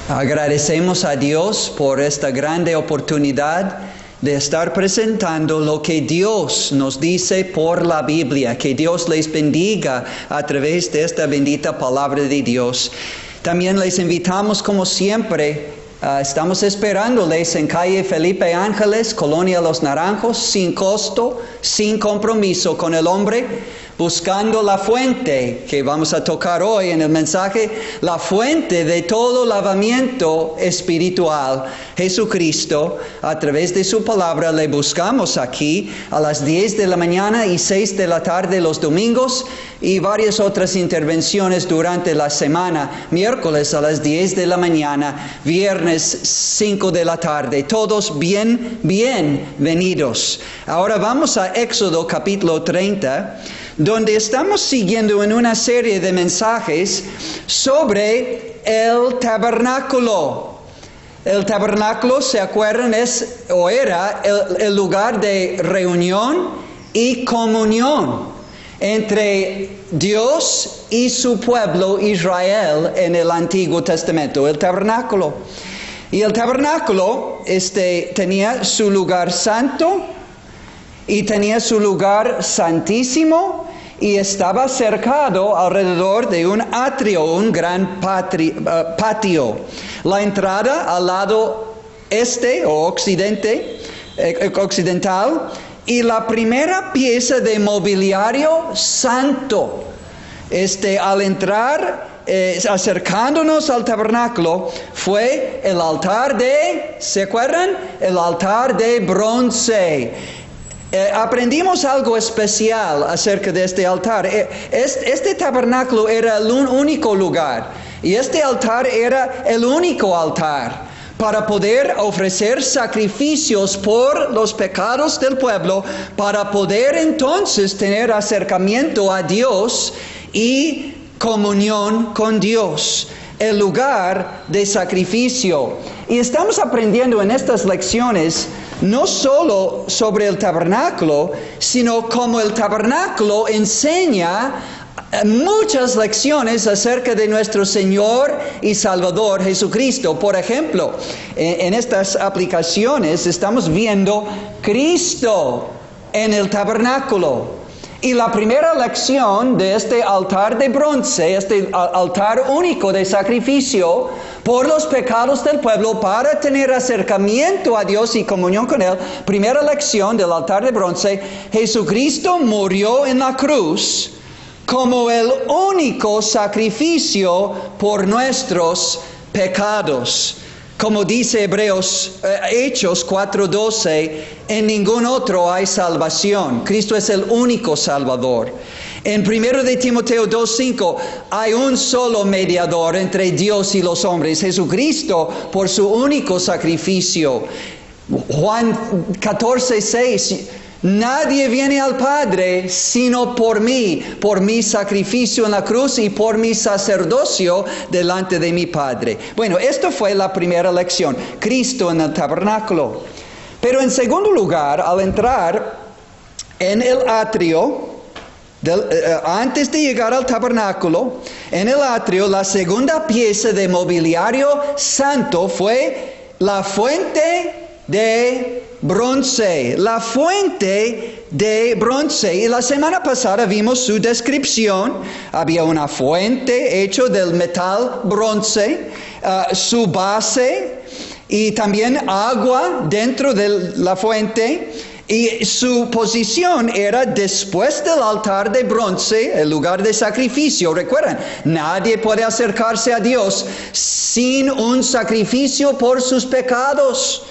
Agradecemos a Dios por esta grande oportunidad de estar presentando lo que Dios nos dice por la Biblia. Que Dios les bendiga a través de esta bendita palabra de Dios. También les invitamos, como siempre, estamos esperándoles en calle Felipe Ángeles, Colonia Los Naranjos, sin costo, sin compromiso con el hombre, buscando la fuente que vamos a tocar hoy en el mensaje, la fuente de todo lavamiento espiritual, Jesucristo. A través de su palabra le buscamos aquí a las 10 de la mañana y 6 de la tarde los domingos, y varias otras intervenciones durante la semana, miércoles a las 10 de la mañana, viernes 5 de la tarde. Todos bienvenidos. Ahora vamos a Éxodo capítulo 30, donde estamos siguiendo en una serie de mensajes sobre el tabernáculo. El tabernáculo, ¿se acuerdan? Era el lugar de reunión y comunión entre Dios y su pueblo Israel en el Antiguo Testamento, el tabernáculo. Y el tabernáculo tenía su lugar santo y tenía su lugar santísimo, y estaba cercado alrededor de un atrio, un gran patio. La entrada al lado o occidental, y la primera pieza de mobiliario santo, al entrar, acercándonos al tabernáculo, fue el altar ¿se acuerdan? El altar de bronce. Aprendimos algo especial acerca de este altar. Este tabernáculo era el único lugar, y este altar era el único altar para poder ofrecer sacrificios por los pecados del pueblo, para poder entonces tener acercamiento a Dios y comunión con Dios. El lugar de sacrificio. Y estamos aprendiendo en estas lecciones no solo sobre el tabernáculo, sino cómo el tabernáculo enseña muchas lecciones acerca de nuestro Señor y Salvador Jesucristo. Por ejemplo, en estas aplicaciones estamos viendo Cristo en el tabernáculo. Y la primera lección de este altar de bronce, este altar único de sacrificio por los pecados del pueblo, para tener acercamiento a Dios y comunión con Él, primera lección del altar de bronce: Jesucristo murió en la cruz como el único sacrificio por nuestros pecados. Como dice Hechos 4:12, en ningún otro hay salvación. Cristo es el único Salvador. En 1 de Timoteo 2:5, hay un solo mediador entre Dios y los hombres, Jesucristo, por su único sacrificio. Juan 14:6, nadie viene al Padre sino por mí, por mi sacrificio en la cruz y por mi sacerdocio delante de mi Padre. Bueno, esto fue la primera lección, Cristo en el tabernáculo. Pero en segundo lugar, al entrar en el atrio, antes de llegar al tabernáculo, en el atrio, la segunda pieza de mobiliario santo fue la fuente de bronce. La fuente de bronce. Y la semana pasada vimos su descripción. Había una fuente hecha del metal bronce, su base, y también agua dentro de la fuente. Y su posición era después del altar de bronce, el lugar de sacrificio. Recuerden, nadie puede acercarse a Dios sin un sacrificio por sus pecados.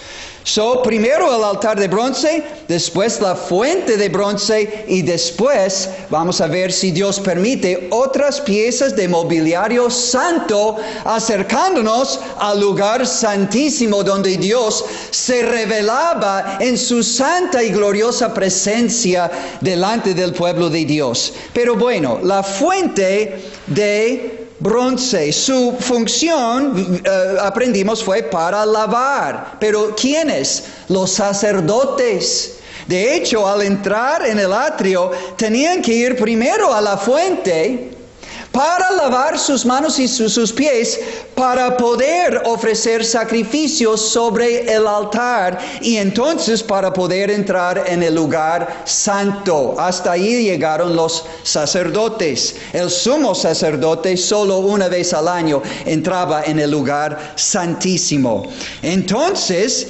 Primero el altar de bronce, después la fuente de bronce, y después vamos a ver, si Dios permite, otras piezas de mobiliario santo, acercándonos al lugar santísimo donde Dios se revelaba en su santa y gloriosa presencia delante del pueblo de Dios. Pero bueno, la fuente de bronce, su función, aprendimos, fue para lavar. Pero ¿quiénes? Los sacerdotes. De hecho, al entrar en el atrio, tenían que ir primero a la fuente para lavar sus manos y sus pies, para poder ofrecer sacrificios sobre el altar y entonces para poder entrar en el lugar santo. Hasta ahí llegaron los sacerdotes. El sumo sacerdote solo una vez al año entraba en el lugar santísimo. Entonces,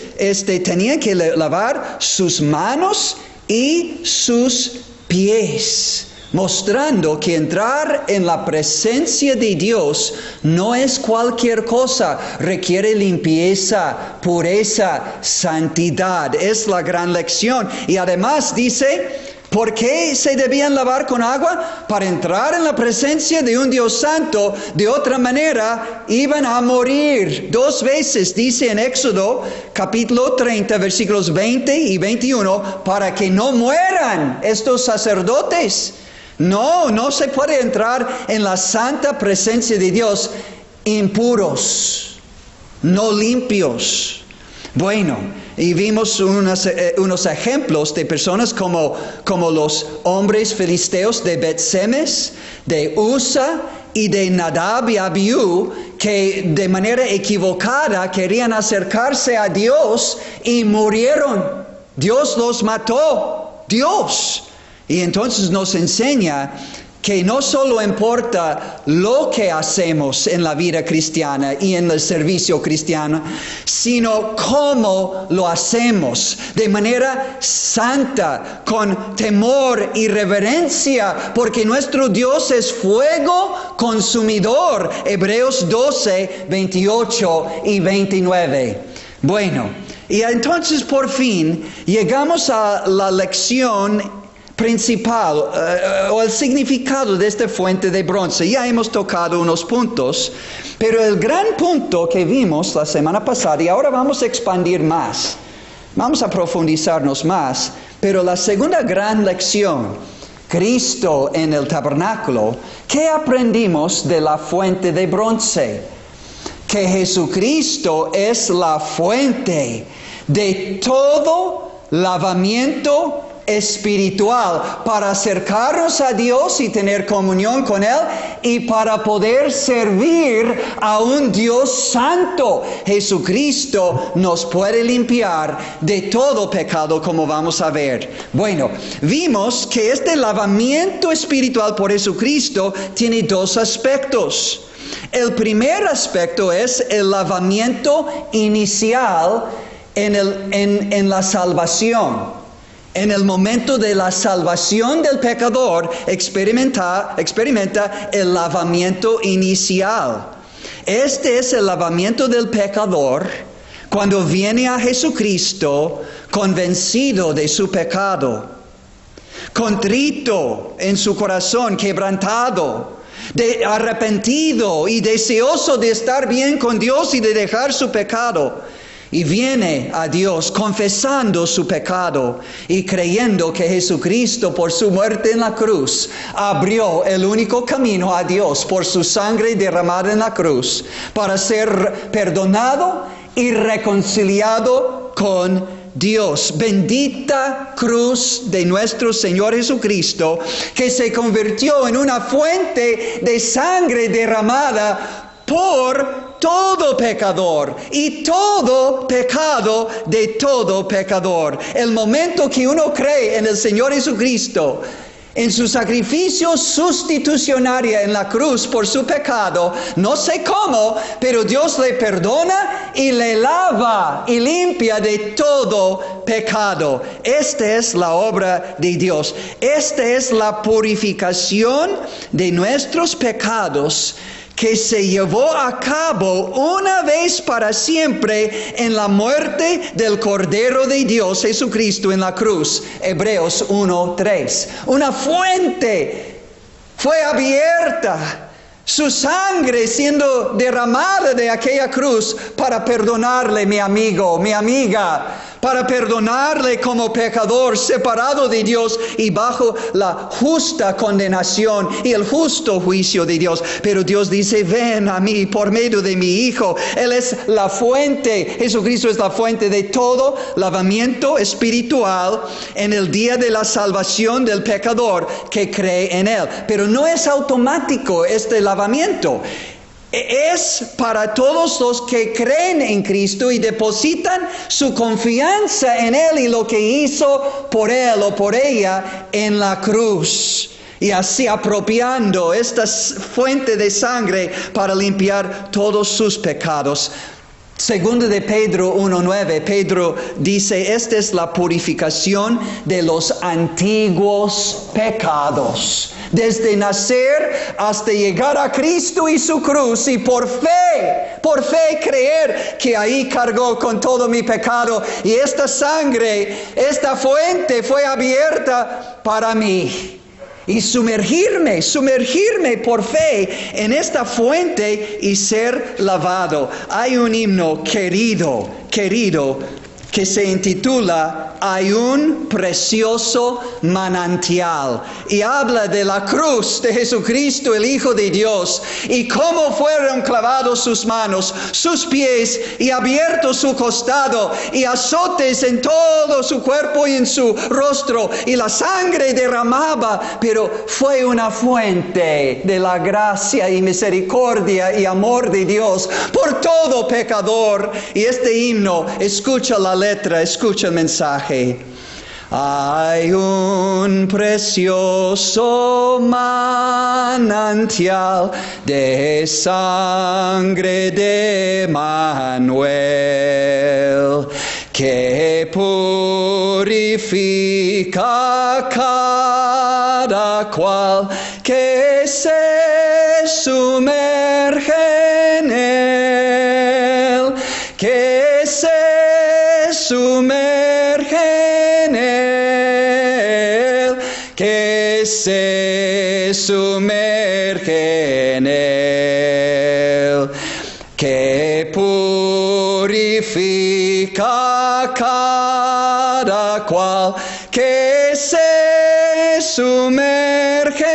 tenían que lavar sus manos y sus pies, mostrando que entrar en la presencia de Dios no es cualquier cosa, requiere limpieza, pureza, santidad. Es la gran lección. Y además dice, ¿por qué se debían lavar con agua? Para entrar en la presencia de un Dios santo. De otra manera, iban a morir. 2 veces dice en Éxodo, capítulo 30, versículos 20 y 21, para que no mueran estos sacerdotes. No se puede entrar en la santa presencia de Dios impuros, no limpios. Bueno, y vimos unos ejemplos de personas como los hombres filisteos de Bet-Semes, de Usa y de Nadab y Abiú, que de manera equivocada querían acercarse a Dios y murieron. Dios los mató, Dios. Y entonces nos enseña que no solo importa lo que hacemos en la vida cristiana y en el servicio cristiano, sino cómo lo hacemos de manera santa, con temor y reverencia, porque nuestro Dios es fuego consumidor. Hebreos 12, 28 y 29. Bueno, y entonces por fin llegamos a la lección principal o el significado de esta fuente de bronce. Ya hemos tocado unos puntos, pero el gran punto que vimos la semana pasada, y ahora vamos a expandir más, vamos a profundizarnos más, pero la segunda gran lección, Cristo en el tabernáculo, ¿qué aprendimos de la fuente de bronce? Que Jesucristo es la fuente de todo lavamiento espiritual para acercarnos a Dios y tener comunión con Él y para poder servir a un Dios santo. Jesucristo nos puede limpiar de todo pecado, como vamos a ver. Bueno, vimos que este lavamiento espiritual por Jesucristo tiene 2 aspectos. El primer aspecto es el lavamiento inicial en la salvación. En el momento de la salvación del pecador, experimenta el lavamiento inicial. Este es el lavamiento del pecador cuando viene a Jesucristo convencido de su pecado, contrito en su corazón, quebrantado, arrepentido y deseoso de estar bien con Dios y de dejar su pecado. Y viene a Dios confesando su pecado y creyendo que Jesucristo por su muerte en la cruz abrió el único camino a Dios por su sangre derramada en la cruz para ser perdonado y reconciliado con Dios. Bendita cruz de nuestro Señor Jesucristo, que se convirtió en una fuente de sangre derramada por todo pecador y todo pecado de todo pecador. El momento que uno cree en el Señor Jesucristo, en su sacrificio sustitucionario en la cruz por su pecado, no sé cómo, pero Dios le perdona y le lava y limpia de todo pecado. Esta es la obra de Dios. Esta es la purificación de nuestros pecados que se llevó a cabo una vez para siempre en la muerte del Cordero de Dios, Jesucristo, en la cruz. Hebreos 1:3. Una fuente fue abierta, su sangre siendo derramada de aquella cruz para perdonarle, mi amigo, mi amiga, para perdonarle como pecador, separado de Dios y bajo la justa condenación y el justo juicio de Dios. Pero Dios dice, ven a mí por medio de mi Hijo. Él es la fuente, Jesucristo es la fuente de todo lavamiento espiritual en el día de la salvación del pecador que cree en Él. Pero no es automático este lavamiento. Es para todos los que creen en Cristo y depositan su confianza en Él y lo que hizo por Él o por ella en la cruz. Y así apropiando esta fuente de sangre para limpiar todos sus pecados. Segundo de Pedro 1:9, Pedro dice, esta es la purificación de los antiguos pecados. Desde nacer hasta llegar a Cristo y su cruz, y por fe creer que ahí cargó con todo mi pecado. Y esta sangre, esta fuente fue abierta para mí. Y sumergirme por fe en esta fuente y ser lavado. Hay un himno querido, que se intitula Hay un precioso manantial. Y habla de la cruz de Jesucristo, el Hijo de Dios. Y cómo fueron clavados sus manos, sus pies, y abierto su costado, y azotes en todo su cuerpo y en su rostro. Y la sangre derramaba, pero fue una fuente de la gracia y misericordia y amor de Dios por todo pecador. Y este himno, escucha la letra, escucha el mensaje. Hay un precioso manantial de sangre de Manuel que purifica cada cual que se sumerge en él, que se sumerge en él, que se sumerge en él, que purifica cada cual, que se sumerge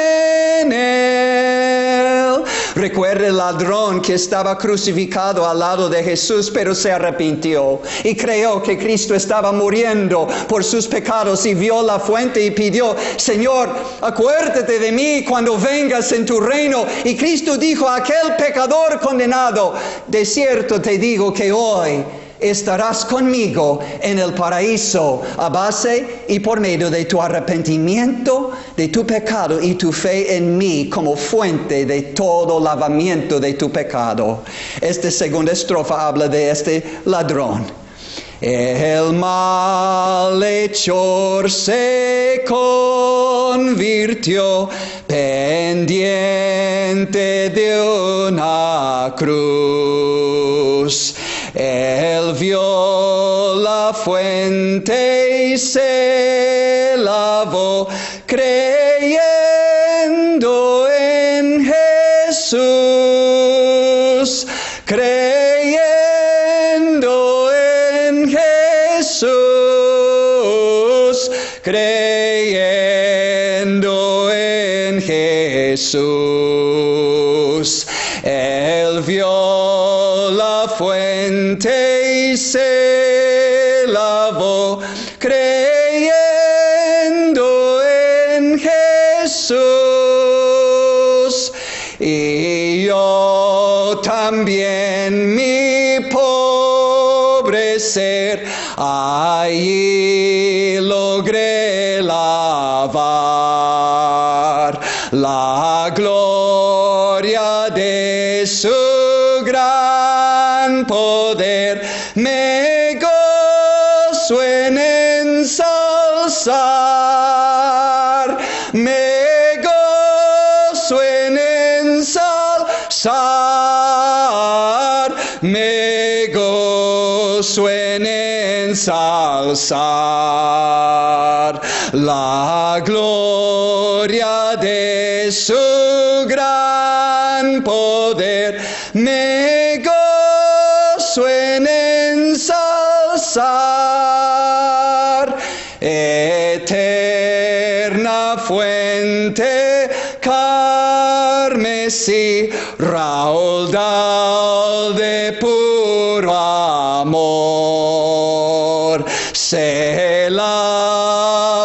en él. Recuerda el ladrón que estaba crucificado al lado de Jesús, pero se arrepintió y creyó que Cristo estaba muriendo por sus pecados y vio la fuente y pidió, Señor, acuérdate de mí cuando vengas en tu reino. Y Cristo dijo a aquel pecador condenado, de cierto te digo que hoy estarás conmigo en el paraíso a base y por medio de tu arrepentimiento de tu pecado y tu fe en mí como fuente de todo lavamiento de tu pecado. Esta segunda estrofa habla de este ladrón. El malhechor se convirtió pendiente de una cruz. Él vio la fuente y se lavó creyendo en Jesús. Creyendo en Jesús. Creyendo en Jesús. Él vio la fuente y se lavó creyendo en Jesús. Y yo también, mi pobre ser, allí logré lavar la gloria de su gran poder. Me gozo en ensalzar, me gozo en ensalzar, me gozo en ensalzar la gloria de su gran poder. Me gozo en ensalzar fuente carmesí, raudal de puro amor, se lavará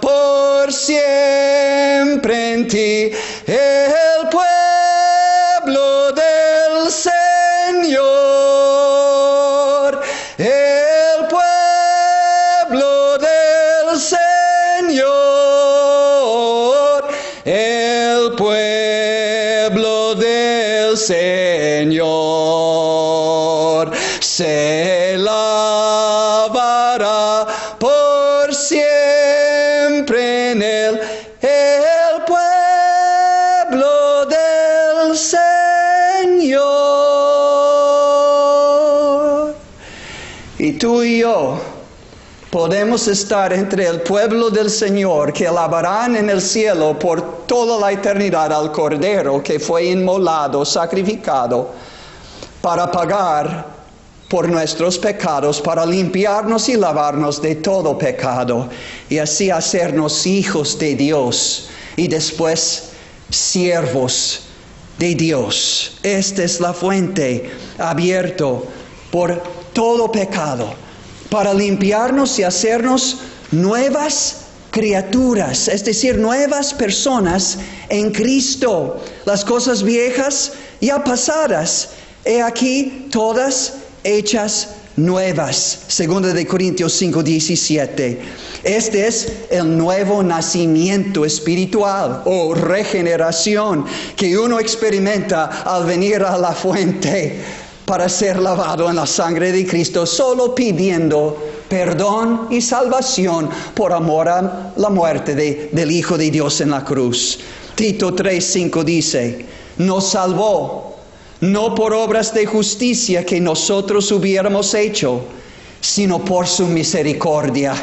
por siempre en ti el pueblo del Señor, el pueblo del Señor, el pueblo del Señor, se lavará por siempre en él, el pueblo del Señor. Y tú y yo podemos estar entre el pueblo del Señor que alabarán en el cielo por toda la eternidad al Cordero que fue inmolado, sacrificado, para pagar por nuestros pecados, para limpiarnos y lavarnos de todo pecado, y así hacernos hijos de Dios y después siervos de Dios. Esta es la fuente abierta por todo pecado, para limpiarnos y hacernos nuevas criaturas, es decir, nuevas personas en Cristo. Las cosas viejas ya pasadas, he aquí todas hechas nuevas. 2 de Corintios 5:17. Este es el nuevo nacimiento espiritual o regeneración que uno experimenta al venir a la fuente para ser lavado en la sangre de Cristo, solo pidiendo perdón y salvación por amor a la muerte del Hijo de Dios en la cruz. Tito 3:5 dice, nos salvó no por obras de justicia que nosotros hubiéramos hecho, sino por su misericordia,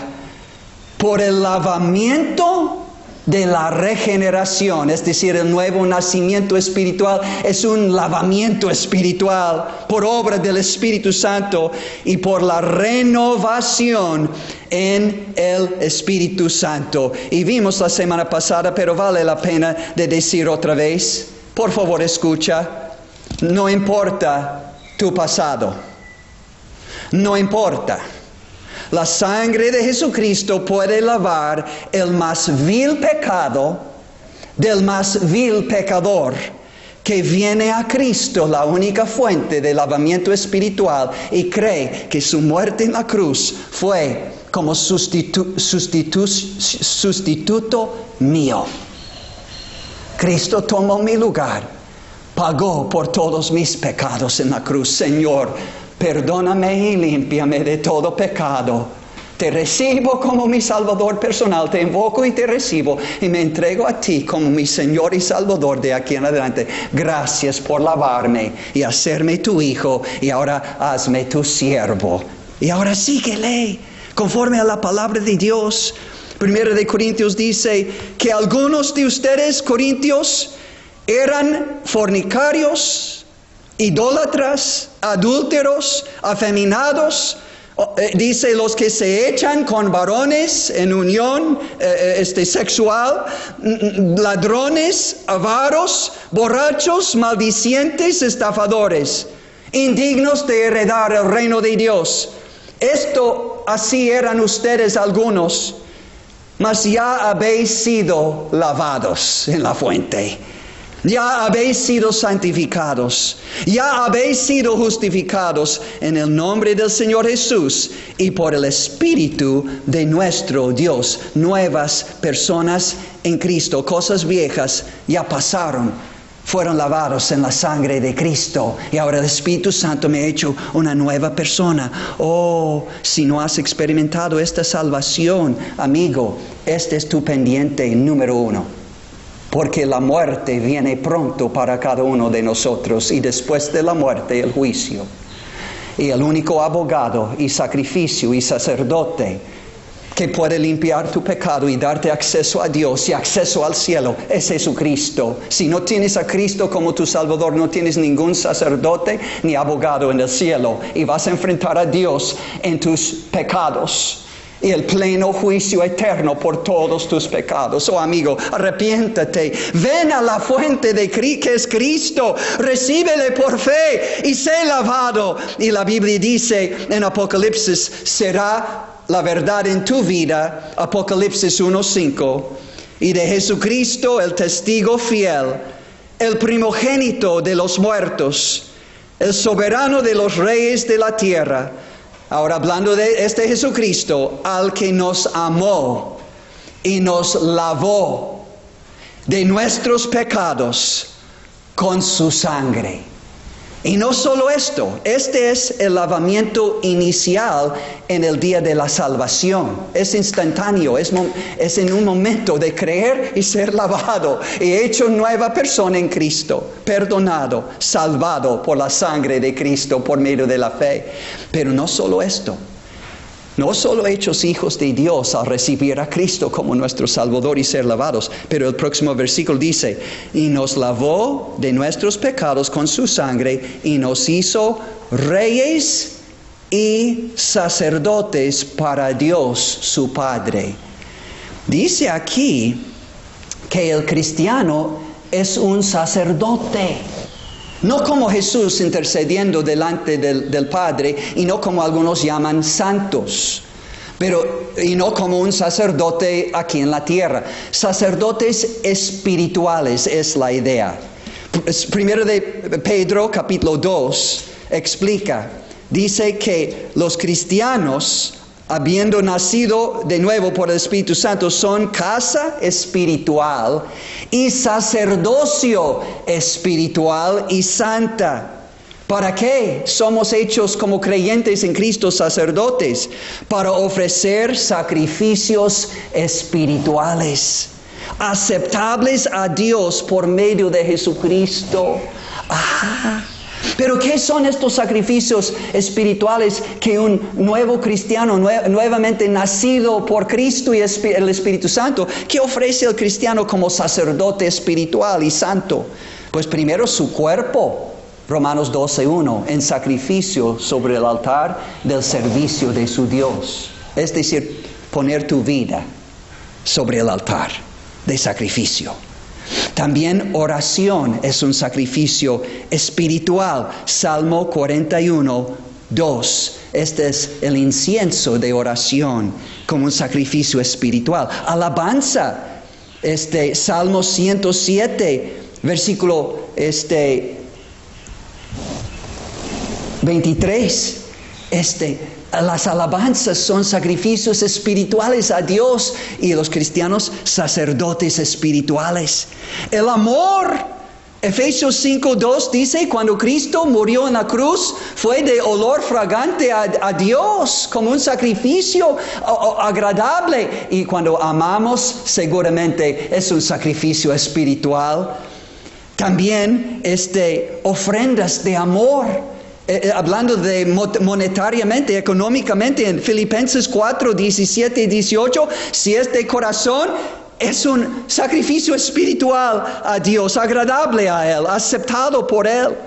por el lavamiento de la regeneración, es decir, el nuevo nacimiento espiritual es un lavamiento espiritual por obra del Espíritu Santo y por la renovación en el Espíritu Santo. Y vimos la semana pasada, pero vale la pena de decir otra vez. Por favor, escucha. No importa tu pasado. No importa. La sangre de Jesucristo puede lavar el más vil pecado del más vil pecador que viene a Cristo, la única fuente de lavamiento espiritual, y cree que su muerte en la cruz fue como sustituto mío. Cristo tomó mi lugar, pagó por todos mis pecados en la cruz. Señor, perdóname y límpiame de todo pecado. Te recibo como mi Salvador personal, te invoco y te recibo y me entrego a ti como mi Señor y Salvador de aquí en adelante. Gracias por lavarme y hacerme tu hijo, y ahora hazme tu siervo. Y ahora síguele conforme a la palabra de Dios. 1 de Corintios dice que algunos de ustedes, corintios, eran fornicarios, idólatras, adúlteros, afeminados. Dice los que se echan con varones en unión sexual, ladrones, avaros, borrachos, maldicientes, estafadores, indignos de heredar el reino de Dios. Esto así eran ustedes algunos, mas ya habéis sido lavados en la fuente. Ya habéis sido santificados, ya habéis sido justificados en el nombre del Señor Jesús y por el Espíritu de nuestro Dios. Nuevas personas en Cristo, cosas viejas ya pasaron, fueron lavados en la sangre de Cristo, y ahora el Espíritu Santo me ha hecho una nueva persona. Oh, si no has experimentado esta salvación, amigo, este es tu pendiente número 1. Porque la muerte viene pronto para cada uno de nosotros, y después de la muerte el juicio. Y el único abogado y sacrificio y sacerdote que puede limpiar tu pecado y darte acceso a Dios y acceso al cielo es Jesucristo. Si no tienes a Cristo como tu Salvador, no tienes ningún sacerdote ni abogado en el cielo, y vas a enfrentar a Dios en tus pecados. y el pleno juicio eterno por todos tus pecados. Oh amigo, arrepiéntate, ven a la fuente que es Cristo, recíbele por fe y sé lavado. Y la Biblia dice en Apocalipsis, será la verdad en tu vida, Apocalipsis 1:5, y de Jesucristo el testigo fiel, el primogénito de los muertos, el soberano de los reyes de la tierra. Ahora hablando de este Jesucristo, al que nos amó y nos lavó de nuestros pecados con su sangre. Y no solo esto, este es el lavamiento inicial en el día de la salvación. Es instantáneo, es en un momento de creer y ser lavado y hecho nueva persona en Cristo, perdonado, salvado por la sangre de Cristo por medio de la fe. Pero no solo esto. No solo hechos hijos de Dios al recibir a Cristo como nuestro Salvador y ser lavados, pero el próximo versículo dice, y nos lavó de nuestros pecados con su sangre y nos hizo reyes y sacerdotes para Dios su Padre. Dice aquí que el cristiano es un sacerdote. No como Jesús intercediendo delante del Padre, y no como algunos llaman santos, y no como un sacerdote aquí en la tierra. Sacerdotes espirituales es la idea. Primero de Pedro, capítulo 2, explica, dice que los cristianos, habiendo nacido de nuevo por el Espíritu Santo, son casa espiritual y sacerdocio espiritual y santa. ¿Para qué somos hechos como creyentes en Cristo sacerdotes? Para ofrecer sacrificios espirituales, aceptables a Dios por medio de Jesucristo. Pero ¿qué son estos sacrificios espirituales que un nuevo cristiano, nuevamente nacido por Cristo y el Espíritu Santo, que ofrece el cristiano como sacerdote espiritual y santo? Pues primero su cuerpo, Romanos 12:1, en sacrificio sobre el altar del servicio de su Dios. Es decir, poner tu vida sobre el altar de sacrificio. También oración es un sacrificio espiritual. Salmo 41:2. Este es el incienso de oración como un sacrificio espiritual. Alabanza. Salmo 107, versículo 23. Las alabanzas son sacrificios espirituales a Dios y los cristianos sacerdotes espirituales. El amor, Efesios 5:2 dice, cuando Cristo murió en la cruz, fue de olor fragante a Dios, como un sacrificio agradable. Y cuando amamos, seguramente es un sacrificio espiritual. También ofrendas de amor. Hablando de monetariamente, económicamente, en Filipenses 4:17 y 18, si es de corazón, es un sacrificio espiritual a Dios, agradable a Él, aceptado por Él.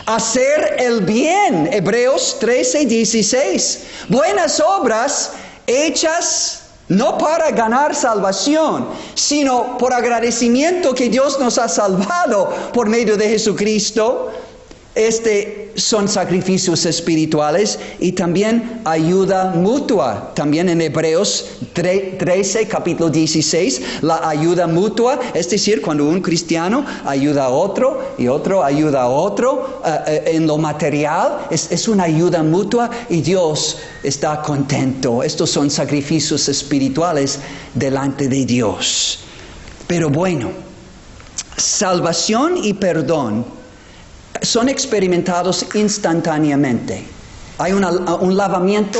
Hacer el bien, Hebreos 13:16. Buenas obras hechas no para ganar salvación, sino por agradecimiento que Dios nos ha salvado por medio de Jesucristo. Son sacrificios espirituales y también ayuda mutua. También en Hebreos 13, capítulo 16, la ayuda mutua, es decir, cuando un cristiano ayuda a otro y otro ayuda a otro en lo material, es una ayuda mutua y Dios está contento. Estos son sacrificios espirituales delante de Dios. Pero bueno, salvación y perdón son experimentados instantáneamente. Hay un lavamiento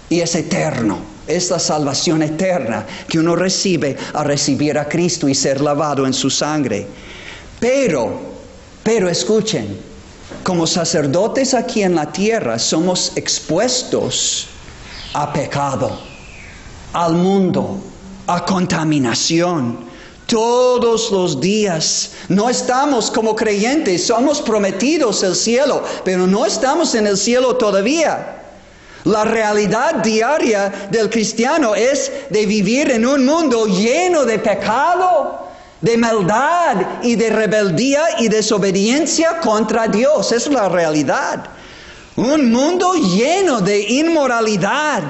y es eterno. Es la salvación eterna que uno recibe al recibir a Cristo y ser lavado en su sangre. Pero escuchen, como sacerdotes aquí en la tierra somos expuestos a pecado, al mundo, a contaminación. Todos los días. No estamos como creyentes, somos prometidos el cielo, pero no estamos en el cielo todavía. La realidad diaria del cristiano es de vivir en un mundo lleno de pecado, de maldad y de rebeldía y desobediencia contra Dios. Es la realidad. Un mundo lleno de inmoralidad,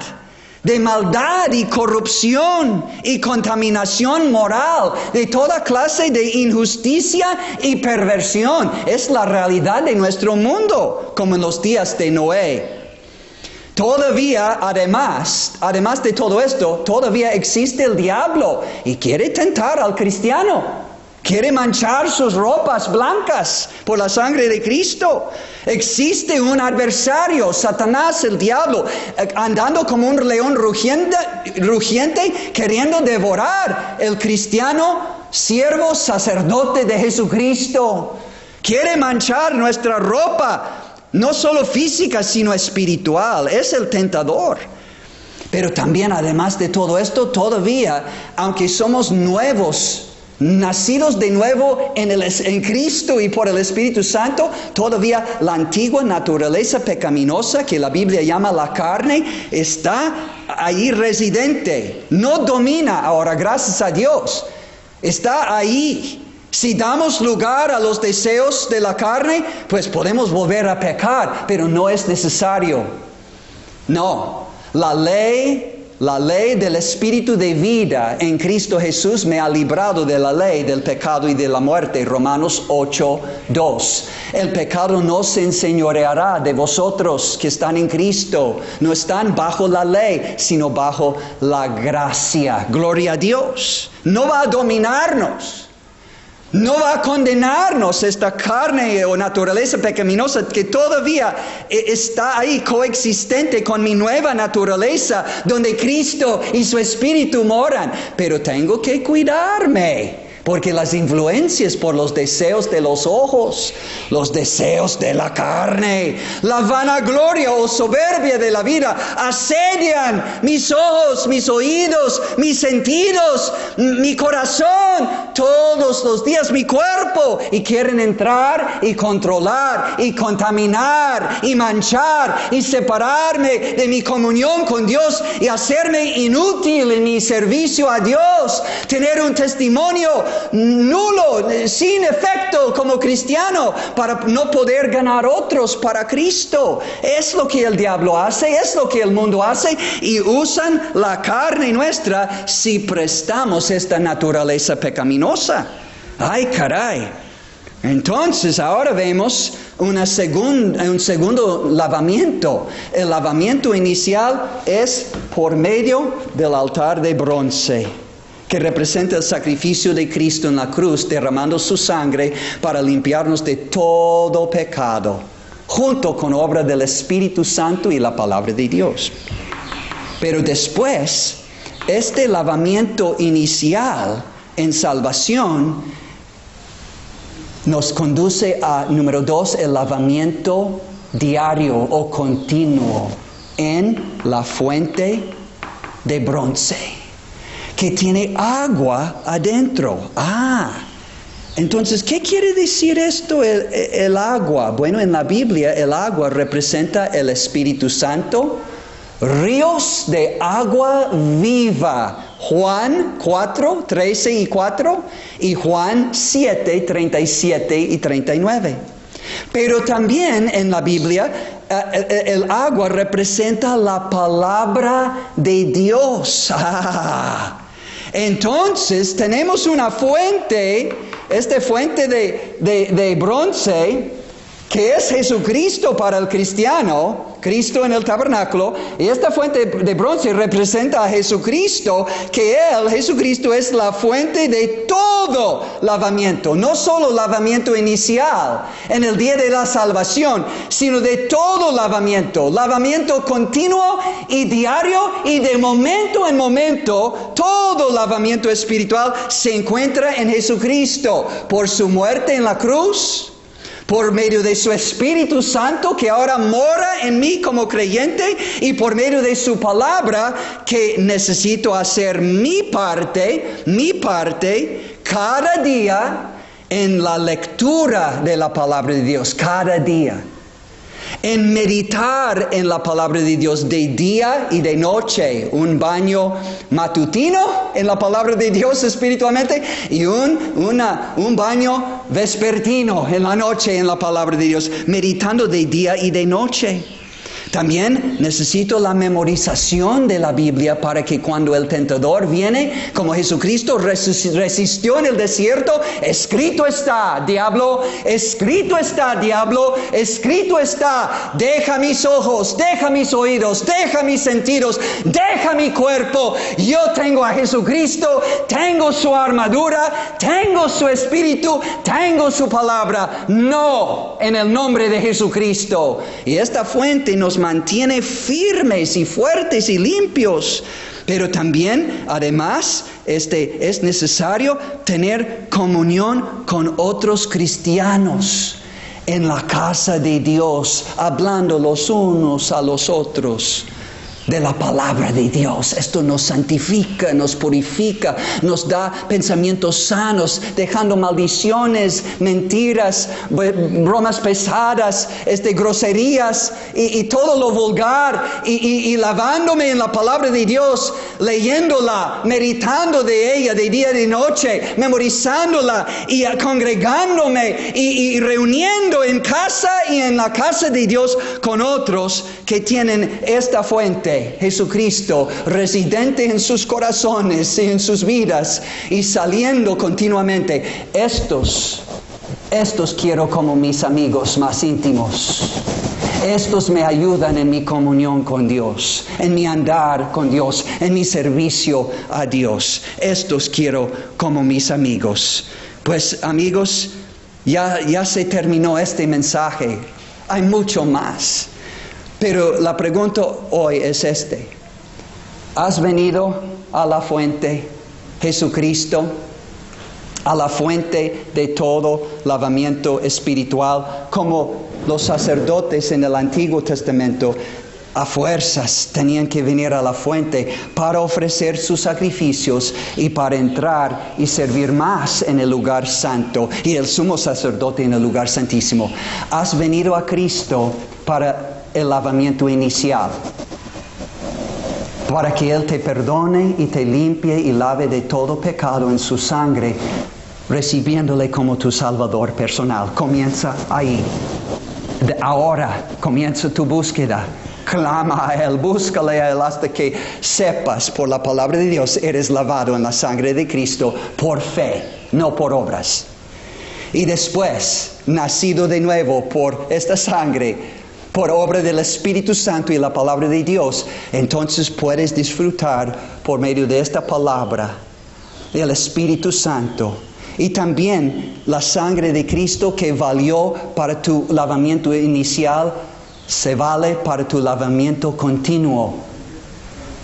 de maldad y corrupción y contaminación moral, de toda clase de injusticia y perversión. Es la realidad de nuestro mundo, como en los días de Noé. Todavía, además de todo esto, todavía existe el diablo y quiere tentar al cristiano. Quiere manchar sus ropas blancas por la sangre de Cristo. Existe un adversario, Satanás, el diablo, andando como un león rugiente, queriendo devorar el cristiano, siervo, sacerdote de Jesucristo. Quiere manchar nuestra ropa, no solo física, sino espiritual. Es el tentador. Pero también, además de todo esto, todavía, aunque somos nuevos, nacidos de nuevo en Cristo y por el Espíritu Santo, todavía la antigua naturaleza pecaminosa que la Biblia llama la carne está ahí residente. No domina ahora, gracias a Dios. Está ahí. Si damos lugar a los deseos de la carne, pues podemos volver a pecar, pero no es necesario. No, la ley del Espíritu de vida en Cristo Jesús me ha librado de la ley del pecado y de la muerte. Romanos 8:2. El pecado no se enseñoreará de vosotros que están en Cristo. No están bajo la ley, sino bajo la gracia. Gloria a Dios. No va a dominarnos. No va a condenarnos esta carne o naturaleza pecaminosa que todavía está ahí coexistente con mi nueva naturaleza, donde Cristo y su Espíritu moran. Pero tengo que cuidarme, porque las influencias por los deseos de los ojos, los deseos de la carne, la vanagloria o soberbia de la vida asedian mis ojos, mis oídos, mis sentidos, mi corazón, todos los días mi cuerpo, y quieren entrar y controlar y contaminar y manchar y separarme de mi comunión con Dios y hacerme inútil en mi servicio a Dios, tener un testimonio nulo, sin efecto como cristiano, para no poder ganar otros para Cristo. Es lo que el diablo hace, es lo que el mundo hace, y usan la carne nuestra si prestamos esta naturaleza pecaminosa. Ay, caray. Entonces ahora vemos un segundo lavamiento. El lavamiento inicial es por medio del altar de bronce, que representa el sacrificio de Cristo en la cruz, derramando su sangre para limpiarnos de todo pecado, junto con obra del Espíritu Santo y la palabra de Dios. Pero después, este lavamiento inicial en salvación nos conduce a, número 2, el lavamiento diario o continuo en la fuente de bronce, que tiene agua adentro. Entonces, ¿qué quiere decir esto, el agua? Bueno, en la Biblia el agua representa el Espíritu Santo, ríos de agua viva. Juan 4, 13 y 4 y Juan 7, 37 y 39. Pero también en la Biblia el agua representa la palabra de Dios. Entonces tenemos una fuente, esta fuente de bronce, que es Jesucristo para el cristiano, Cristo en el tabernáculo, y esta fuente de bronce representa a Jesucristo, que Jesucristo es la fuente de todo lavamiento, no solo lavamiento inicial en el día de la salvación, sino de todo lavamiento continuo y diario, y de momento en momento, todo lavamiento espiritual se encuentra en Jesucristo, por su muerte en la cruz, por medio de su Espíritu Santo que ahora mora en mí como creyente, y por medio de su palabra, que necesito hacer mi parte cada día en la lectura de la palabra de Dios, cada día. en meditar en la palabra de Dios de día y de noche, un baño matutino en la palabra de Dios espiritualmente y un baño vespertino en la noche en la palabra de Dios, meditando de día y de noche. También necesito la memorización de la Biblia para que cuando el tentador viene, como Jesucristo resistió en el desierto, escrito está, diablo, escrito está, diablo, escrito está, deja mis ojos, deja mis oídos, deja mis sentidos, deja mi cuerpo. Yo tengo a Jesucristo, tengo su armadura, tengo su espíritu, tengo su palabra. No, en el nombre de Jesucristo. Y esta fuente nos mantiene firmes y fuertes y limpios. Pero también, además, es necesario tener comunión con otros cristianos en la casa de Dios, hablando los unos a los otros de la palabra de Dios. Esto nos santifica, nos purifica, nos da pensamientos sanos, dejando maldiciones, mentiras, bromas pesadas, groserías y todo lo vulgar y lavándome en la palabra de Dios, leyéndola, meditando de ella de día y de noche, memorizándola y congregándome y reuniendo en casa y en la casa de Dios con otros que tienen esta fuente, Jesucristo, residente en sus corazones y en sus vidas y saliendo continuamente. Estos quiero como mis amigos más íntimos. Estos me ayudan en mi comunión con Dios, en mi andar con Dios, en mi servicio a Dios. Estos quiero como mis amigos. Pues amigos, ya se terminó este mensaje. Hay mucho más. Pero la pregunta hoy es ¿has venido a la fuente, Jesucristo, a la fuente de todo lavamiento espiritual, como los sacerdotes en el Antiguo Testamento a fuerzas tenían que venir a la fuente para ofrecer sus sacrificios y para entrar y servir más en el lugar santo y el sumo sacerdote en el lugar santísimo? ¿Has venido a Cristo para el lavamiento inicial, para que Él te perdone y te limpie y lave de todo pecado en su sangre, recibiéndole como tu Salvador personal? Comienza ahí. Ahora comienza tu búsqueda. Clama a Él, búscale a Él hasta que sepas por la palabra de Dios, eres lavado en la sangre de Cristo por fe, no por obras. Y después, nacido de nuevo por esta sangre, por obra del Espíritu Santo y la palabra de Dios, entonces puedes disfrutar por medio de esta palabra del Espíritu Santo y también la sangre de Cristo que valió para tu lavamiento inicial, se vale para tu lavamiento continuo.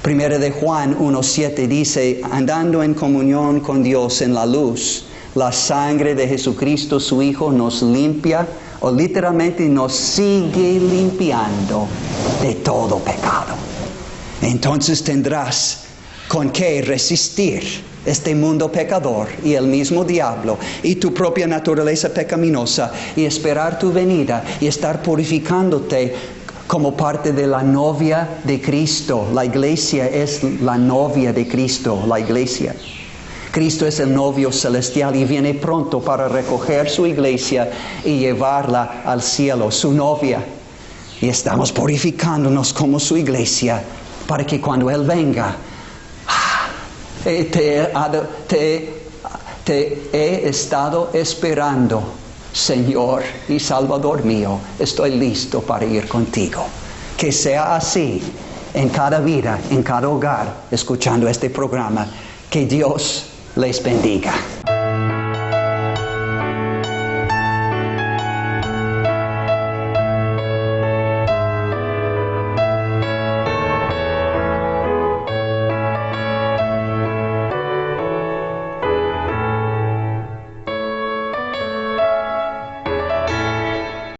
Primera de Juan 1:7 dice, andando en comunión con Dios en la luz, la sangre de Jesucristo su Hijo nos limpia, o literalmente nos sigue limpiando de todo pecado. Entonces tendrás con qué resistir este mundo pecador y el mismo diablo y tu propia naturaleza pecaminosa y esperar tu venida y estar purificándote como parte de la novia de Cristo. La iglesia es la novia de Cristo, la iglesia. Cristo es el novio celestial y viene pronto para recoger su iglesia y llevarla al cielo, su novia. Y estamos purificándonos como su iglesia para que cuando Él venga, te he estado esperando, Señor y Salvador mío, estoy listo para ir contigo. Que sea así en cada vida, en cada hogar, escuchando este programa. Que Dios les bendiga.